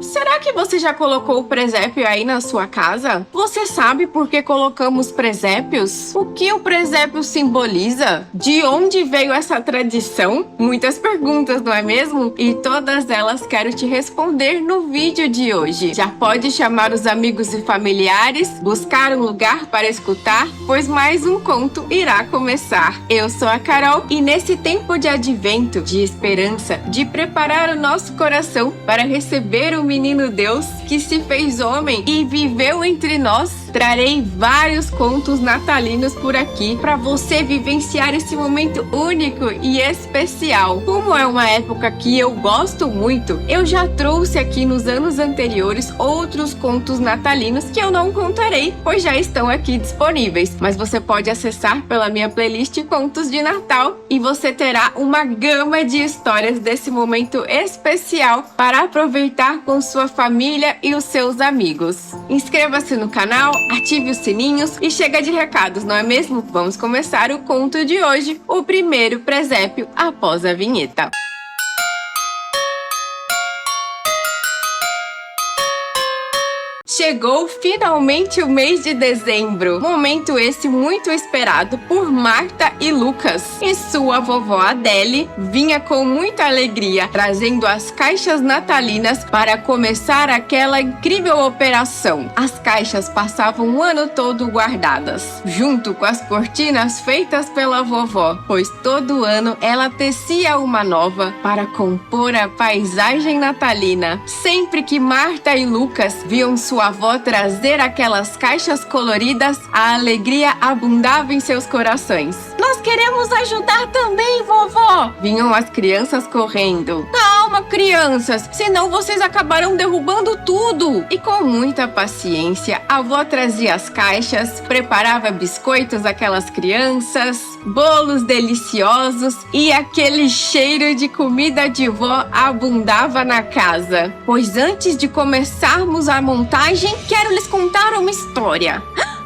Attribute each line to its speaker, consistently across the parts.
Speaker 1: Será que você já colocou o presépio aí na sua casa? Você sabe por que colocamos presépios? O que o presépio simboliza? De onde veio essa tradição? Muitas perguntas, não é mesmo? E todas elas quero te responder no vídeo de hoje. Já pode chamar os amigos e familiares, buscar um lugar para escutar, pois mais um conto irá começar. Eu sou a Carol e nesse tempo de advento, de esperança, de preparar o nosso coração para receber o menino Deus que se fez homem e viveu entre nós, trarei vários contos natalinos por aqui para você vivenciar esse momento único e especial. Como é uma época que eu gosto muito, eu já trouxe aqui nos anos anteriores outros contos natalinos que eu não contarei, pois já estão aqui disponíveis. Mas você pode acessar pela minha playlist Contos de Natal e você terá uma gama de histórias desse momento especial para aproveitar com sua família e os seus amigos. Inscreva-se no canal, ative os sininhos e chega de recados, não é mesmo? Vamos começar o conto de hoje, o primeiro presépio após a vinheta. Chegou finalmente o mês de dezembro, momento esse muito esperado por Marta e Lucas. E sua vovó Adele vinha com muita alegria, trazendo as caixas natalinas para começar aquela incrível operação. As caixas passavam o ano todo guardadas, junto com as cortinas feitas pela vovó, pois todo ano ela tecia uma nova para compor a paisagem natalina. Sempre que Marta e Lucas viam sua avó trazer aquelas caixas coloridas, a alegria abundava em seus corações. Nós queremos ajudar também, vovó! Vinham as crianças correndo. Calma, crianças, senão vocês acabarão derrubando tudo! E com muita paciência, a avó trazia as caixas, preparava biscoitos àquelas crianças, bolos deliciosos e aquele cheiro de comida de vó abundava na casa. Pois antes de começarmos a montagem, quero lhes contar uma história.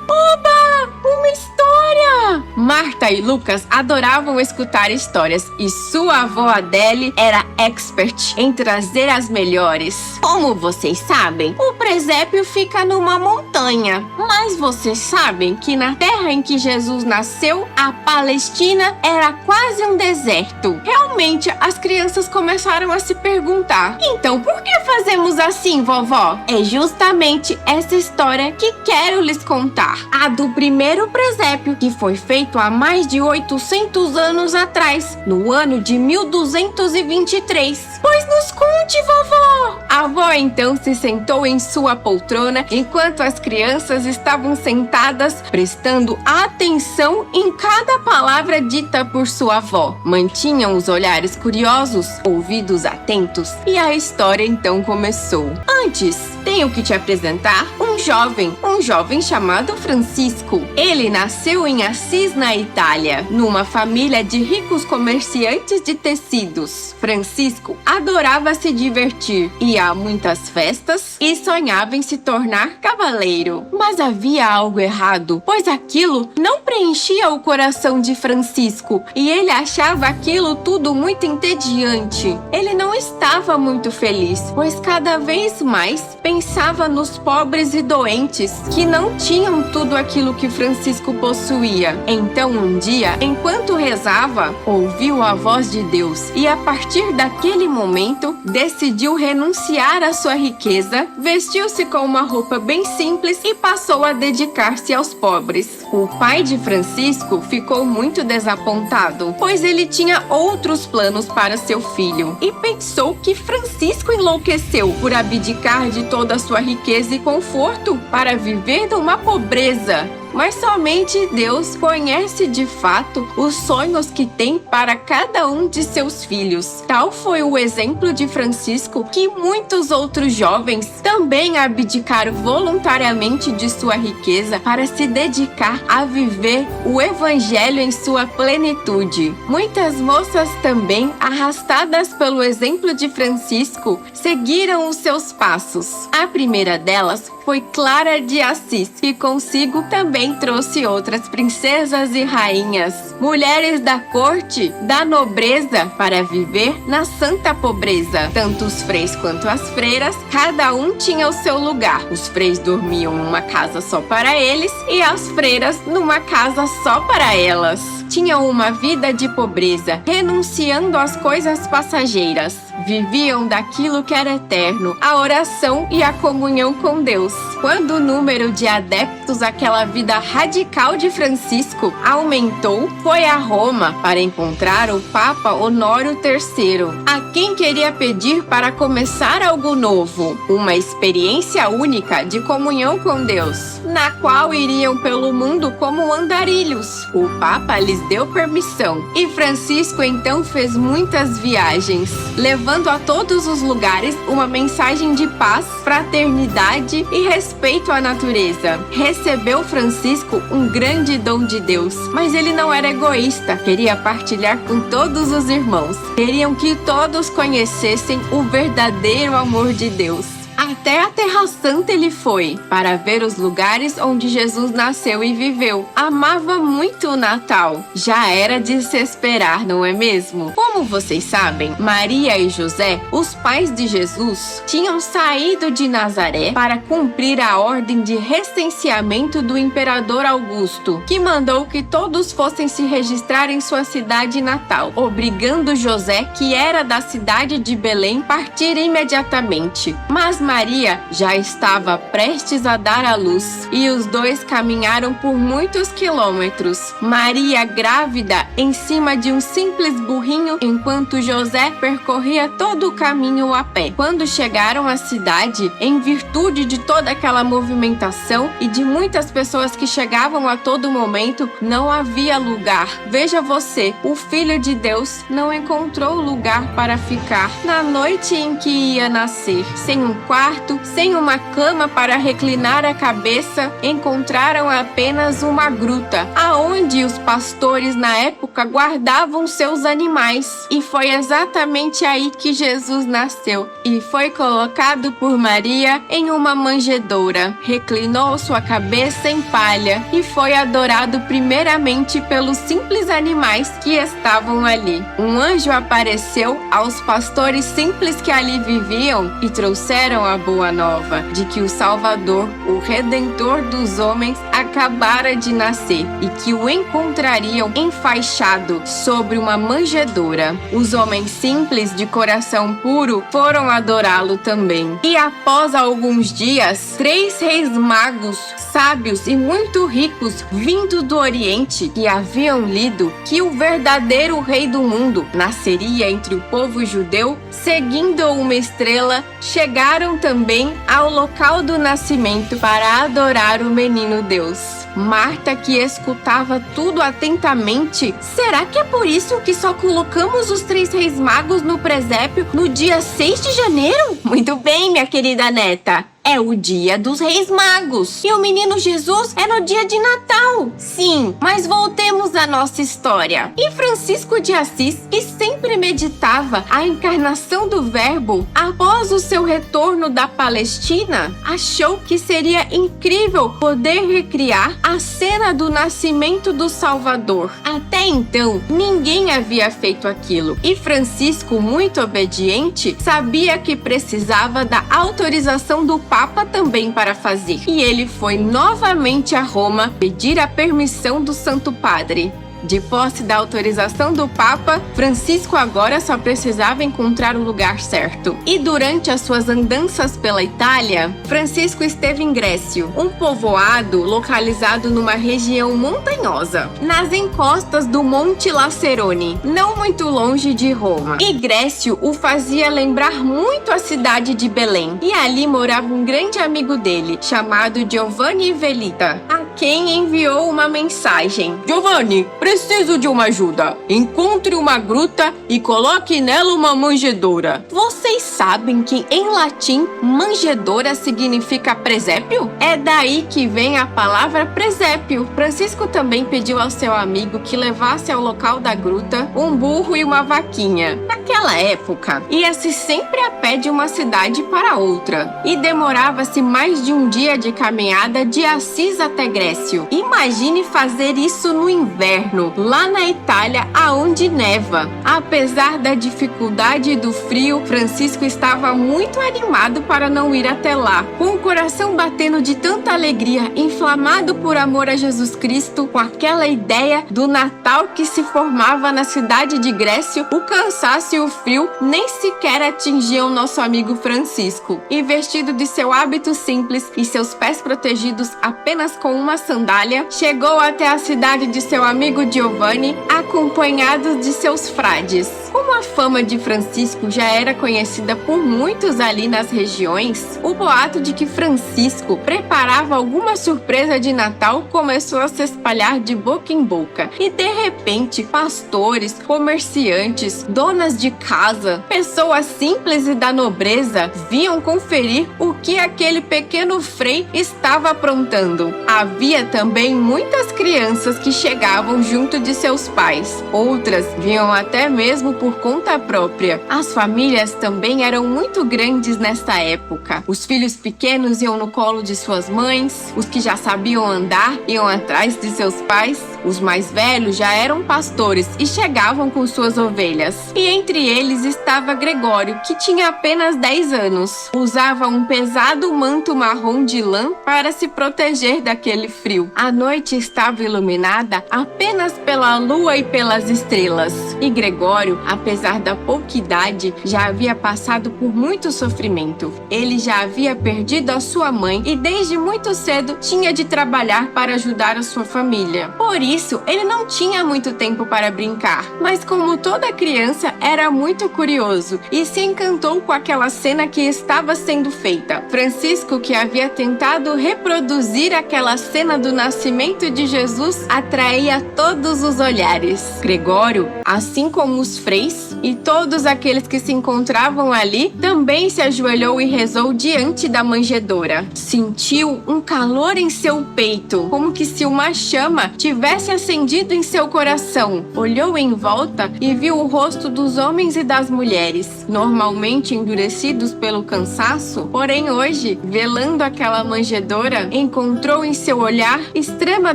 Speaker 1: Oba! Uma história! Marta e Lucas adoravam escutar histórias e sua avó Adele era expert em trazer as melhores. Como vocês sabem, o presépio fica numa montanha. Mas vocês sabem que na terra em que Jesus nasceu, a Palestina era quase um deserto. Realmente, as crianças começaram a se perguntar: então, por que fazemos assim, vovó? É justamente essa história que quero lhes contar. A do primeiro presépio, que foi feito há mais de 800 anos atrás, no ano de 1223. Pois nos conte, vovó! A avó então se sentou em sua poltrona, enquanto as crianças estavam sentadas, prestando atenção em cada palavra dita por sua avó. Mantinham os olhares curiosos, ouvidos atentos, e a história então começou. Antes, tenho que te apresentar um jovem chamado Francisco. Ele nasceu em Assis, na Itália, numa família de ricos comerciantes de tecidos. Francisco adorava se divertir, ia a muitas festas e sonhava em se tornar cavaleiro. Mas havia algo errado, pois aquilo não preenchia o coração de Francisco e ele achava aquilo tudo muito entediante. Ele não estava muito feliz, pois cada vez mais pensava nos pobres e doentes que não tinham tudo aquilo que Francisco possuía. Então um dia, enquanto rezava, ouviu a voz de Deus e a partir daquele momento decidiu renunciar à sua riqueza, vestiu-se com uma roupa bem simples e passou a dedicar-se aos pobres. O pai de Francisco ficou muito desapontado, pois ele tinha outros planos para seu filho e pensou que Francisco enlouqueceu por abdicar de toda a sua riqueza e conforto para viver numa pobreza. Mas somente Deus conhece de fato os sonhos que tem para cada um de seus filhos. Tal foi o exemplo de Francisco que muitos outros jovens também abdicaram voluntariamente de sua riqueza para se dedicar a viver o Evangelho em sua plenitude. Muitas moças também, arrastadas pelo exemplo de Francisco, seguiram os seus passos. A primeira delas foi Clara de Assis, que consigo também também trouxe outras princesas e rainhas, mulheres da corte, da nobreza, para viver na santa pobreza. Tanto os freis quanto as freiras, cada um tinha o seu lugar. Os freis dormiam numa casa só para eles e as freiras numa casa só para elas. Tinham uma vida de pobreza, renunciando às coisas passageiras. Viviam daquilo que era eterno, a oração e a comunhão com Deus. Quando o número de adeptos àquela vida radical de Francisco aumentou, foi a Roma para encontrar o Papa Honório III, a quem queria pedir para começar algo novo, uma experiência única de comunhão com Deus, na qual iriam pelo mundo como andarilhos. O Papa lhes deu permissão e Francisco então fez muitas viagens, levando a todos os lugares uma mensagem de paz, fraternidade e respeito à natureza. Recebeu Francisco um grande dom de Deus, mas ele não era egoísta, queria partilhar com todos os irmãos. Queriam que todos conhecessem o verdadeiro amor de Deus. Até a Terra Santa ele foi, para ver os lugares onde Jesus nasceu e viveu. Amava muito o Natal. Já era de se esperar, não é mesmo? Como vocês sabem, Maria e José, os pais de Jesus, tinham saído de Nazaré para cumprir a ordem de recenseamento do imperador Augusto, que mandou que todos fossem se registrar em sua cidade natal, obrigando José, que era da cidade de Belém, partir imediatamente. Mas Maria já estava prestes a dar à luz e os dois caminharam por muitos quilômetros. Maria grávida em cima de um simples burrinho, enquanto José percorria todo o caminho a pé. Quando chegaram à cidade, em virtude de toda aquela movimentação e de muitas pessoas que chegavam a todo momento, não havia lugar. Veja você, o Filho de Deus não encontrou lugar para ficar na noite em que ia nascer. Sem um quarto, sem uma cama para reclinar a cabeça, encontraram apenas uma gruta, aonde os pastores na época guardavam seus animais. E foi exatamente aí que Jesus nasceu e foi colocado por Maria em uma manjedoura. Reclinou sua cabeça em palha e foi adorado primeiramente pelos simples animais que estavam ali. Um anjo apareceu aos pastores simples que ali viviam e trouxeram a boa nova de que o Salvador, o Redentor dos homens, acabara de nascer e que o encontrariam enfaixado sobre uma manjedoura. Os homens simples de coração puro foram adorá-lo também. E após alguns dias, 3 reis magos, sábios e muito ricos, vindo do Oriente, que haviam lido que o verdadeiro rei do mundo nasceria entre o povo judeu, seguindo uma estrela, chegaram também ao local do nascimento para adorar o menino Deus. Marta, que escutava tudo atentamente: será que é por isso que só colocamos os 3 reis magos no presépio no dia 6 de janeiro? Muito bem, minha querida neta. É o dia dos Reis Magos. E o menino Jesus é no dia de Natal. Sim, mas voltemos à nossa história. E Francisco de Assis, que sempre meditava a encarnação do Verbo após o seu retorno da Palestina, achou que seria incrível poder recriar a cena do nascimento do Salvador. Até então, ninguém havia feito aquilo. E Francisco, muito obediente, sabia que precisava da autorização do Papa também para fazer. E ele foi novamente a Roma pedir a permissão do Santo Padre. De posse da autorização do Papa, Francisco agora só precisava encontrar o lugar certo. E durante as suas andanças pela Itália, Francisco esteve em Grécio, um povoado localizado numa região montanhosa, nas encostas do Monte Lacerone, não muito longe de Roma. E Grécio o fazia lembrar muito a cidade de Belém. E ali morava um grande amigo dele, chamado Giovanni Velita, a quem enviou uma mensagem: Giovanni, Preciso de uma ajuda. Encontre uma gruta e coloque nela uma manjedoura. Vocês sabem que em latim manjedoura significa presépio? É daí que vem a palavra presépio. Francisco também pediu ao seu amigo que levasse ao local da gruta um burro e uma vaquinha. Naquela época, ia-se sempre a pé de uma cidade para outra e demorava-se mais de um dia de caminhada de Assis até Grécio. Imagine fazer isso no inverno, lá na Itália, aonde neva. Apesar da dificuldade e do frio, Francisco estava muito animado para não ir até lá. Com o coração batendo de tanta alegria, inflamado por amor a Jesus Cristo, com aquela ideia do Natal que se formava na cidade de Grécio, o cansaço e o frio nem sequer atingiam nosso amigo Francisco. E vestido de seu hábito simples e seus pés protegidos apenas com uma sandália, chegou até a cidade de seu amigo Giovanni, acompanhado de seus frades. Como a fama de Francisco já era conhecida por muitos ali nas regiões, o boato de que Francisco preparava alguma surpresa de Natal começou a se espalhar de boca em boca. E de repente, pastores, comerciantes, donas de casa, pessoas simples e da nobreza vinham conferir o que aquele pequeno frei estava aprontando. Havia também muitas crianças que chegavam junto de seus pais. Outras vinham até mesmo por conta própria. As famílias também eram muito grandes nesta época. Os filhos pequenos iam no colo de suas mães, os que já sabiam andar iam atrás de seus pais, os mais velhos já eram pastores e chegavam com suas ovelhas. E entre eles estava Gregório, que tinha apenas 10 anos. Usava um pesado manto marrom de lã para se proteger daquele frio. A noite estava iluminada apenas pela lua e pelas estrelas. E Gregório, apesar da pouca idade, já havia passado por muito sofrimento. Ele já havia perdido a sua mãe e desde muito cedo tinha de trabalhar para ajudar a sua família. Por isso, ele não tinha muito tempo para brincar. Mas como toda criança, era muito curioso e se encantou com aquela cena que estava sendo feita. Francisco, que havia tentado reproduzir aquela cena do nascimento de Jesus, atraía todos os olhares. Gregório, assim como os freis e todos aqueles que se encontravam ali, também se ajoelhou e rezou diante da manjedoura. Sentiu um calor em seu peito, como que se uma chama tivesse acendido em seu coração. Olhou em volta e viu o rosto dos homens e das mulheres, normalmente endurecidos pelo cansaço, porém hoje, velando aquela manjedoura, encontrou em seu olhar extrema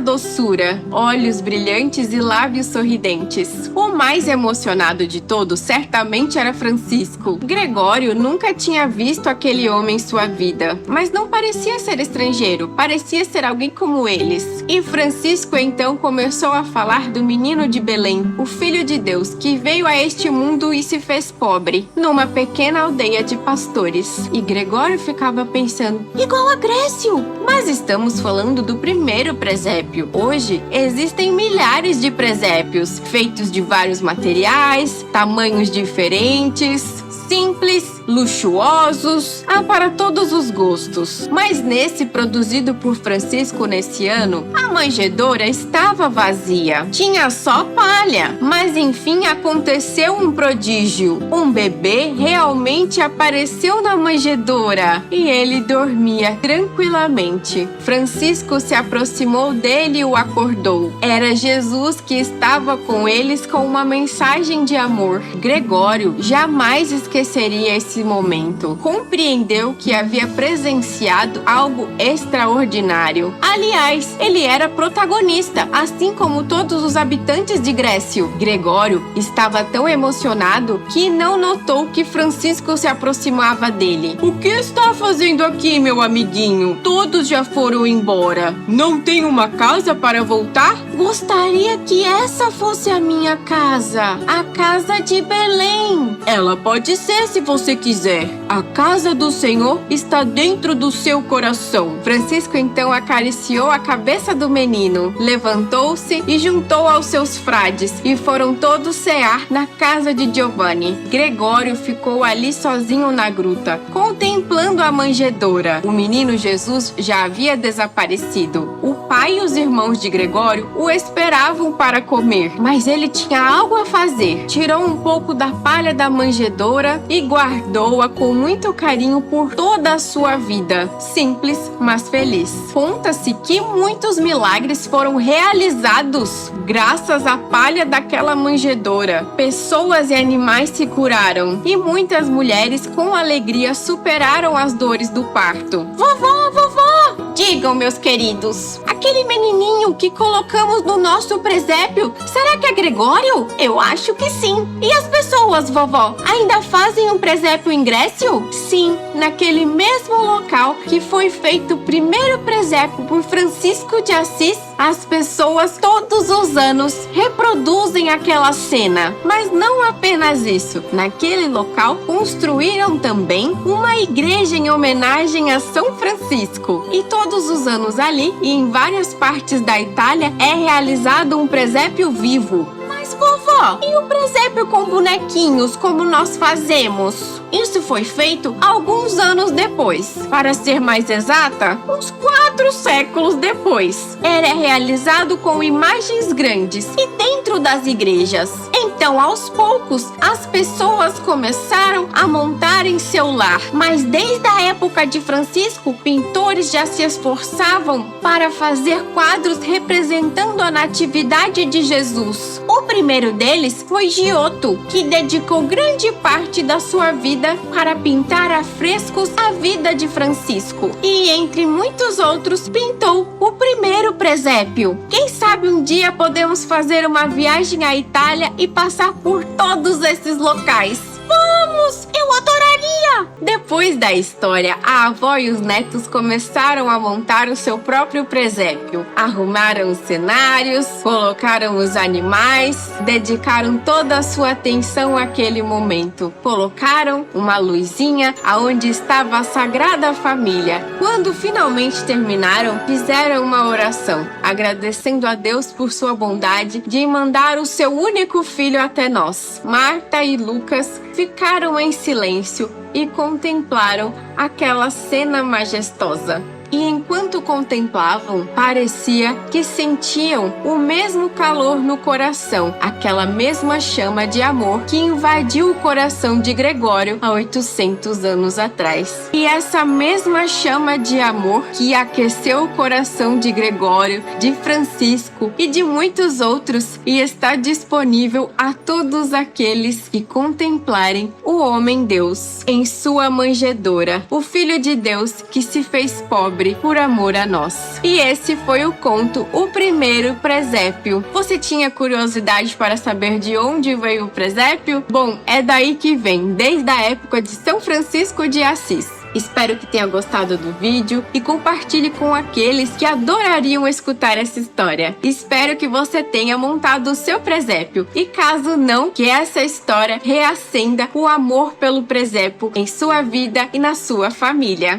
Speaker 1: doçura, olhos brilhantes e lábios sorridentes. O mais emocionado de todos certamente era Francisco. Gregório nunca tinha visto aquele homem em sua vida, mas não parecia ser estrangeiro, parecia ser alguém como eles. E Francisco então começou a falar do menino de Belém, o Filho de Deus, que veio a este mundo e se fez pobre, numa pequena aldeia de pastores. E Gregório ficava pensando, igual a Grécio! Mas estamos falando do primeiro presépio. Hoje existem milhares de presépios, feitos de vários materiais, tamanhos diferentes, simples, luxuosos, há para todos os gostos. Mas nesse produzido por Francisco nesse ano, a manjedoura estava vazia. Tinha só palha. Mas enfim aconteceu um prodígio. Um bebê realmente apareceu na manjedoura e ele dormia tranquilamente. Francisco se aproximou dele e o acordou. Era Jesus que estava com eles com uma mensagem de amor. Gregório jamais esqueceria esse momento. Compreendeu que havia presenciado algo extraordinário. Aliás, ele era protagonista, assim como todos os habitantes de Grécio. Gregório estava tão emocionado que não notou que Francisco se aproximava dele. O que está fazendo aqui, meu amiguinho? Todos já foram embora. Não tem uma casa para voltar? Gostaria que essa fosse a minha casa, a casa de Belém. Ela pode ser se você quiser. quiser. A casa do Senhor está dentro do seu coração. Francisco então acariciou a cabeça do menino, levantou-se e juntou aos seus frades, e foram todos cear na casa de Giovanni. Gregório ficou ali sozinho na gruta, contemplando a manjedoura. O menino Jesus já havia desaparecido. O pai e os irmãos de Gregório o esperavam para comer, mas ele tinha algo a fazer. Tirou um pouco da palha da manjedoura e guardou-a com muito carinho por toda a sua vida. Simples, mas feliz. Conta-se que muitos milagres foram realizados graças à palha daquela manjedoura. Pessoas e animais se curaram e muitas mulheres com alegria superaram as dores do parto. Vovó, vovó! Digam, meus queridos, aquele menininho que colocamos no nosso presépio, será que é Gregório? Eu acho que sim. E as pessoas, vovó, ainda fazem um presépio em Grécio? Sim, naquele mesmo local que foi feito o primeiro presépio por Francisco de Assis, as pessoas todos os anos reproduzem aquela cena. Mas não apenas isso. Naquele local construíram também uma igreja em homenagem a São Francisco. E todos os anos ali e em várias partes da Itália é realizado um presépio vivo. Mas vovó, e o presépio com bonequinhos como nós fazemos? Isso foi feito alguns anos depois. Para ser mais exata, uns 4 séculos depois. Era realizado com imagens grandes e dentro das igrejas. Então, aos poucos, as pessoas começaram a montar em seu lar. Mas desde a época de Francisco, pintores já se esforçavam para fazer quadros representando a Natividade de Jesus. O primeiro deles foi Giotto, que dedicou grande parte da sua vida para pintar a frescos a vida de Francisco. E, entre muitos outros, pintou o primeiro presépio. Quem sabe um dia podemos fazer uma viagem à Itália e passar por todos esses locais. Vamos! Eu adoraria! Depois da história, a avó e os netos começaram a montar o seu próprio presépio. Arrumaram os cenários, colocaram os animais, dedicaram toda a sua atenção àquele momento. Colocaram uma luzinha aonde estava a Sagrada Família. Quando finalmente terminaram, fizeram uma oração, agradecendo a Deus por sua bondade de mandar o seu único filho até nós. Marta e Lucas ficaram em silêncio e contemplaram aquela cena majestosa. E enquanto contemplavam, parecia que sentiam o mesmo calor no coração, aquela mesma chama de amor que invadiu o coração de Gregório há 800 anos atrás. E essa mesma chama de amor que aqueceu o coração de Gregório, de Francisco e de muitos outros, e está disponível a todos aqueles que contemplarem o homem-Deus em sua manjedoura, o Filho de Deus que se fez pobre por amor a nós. E esse foi o conto O Primeiro Presépio. Você tinha curiosidade para saber de onde veio o presépio? Bom, é daí que vem, desde a época de São Francisco de Assis. Espero que tenha gostado do vídeo e compartilhe com aqueles que adorariam escutar essa história. Espero que você tenha montado o seu presépio e, caso não, que essa história reacenda o amor pelo presépio em sua vida e na sua família.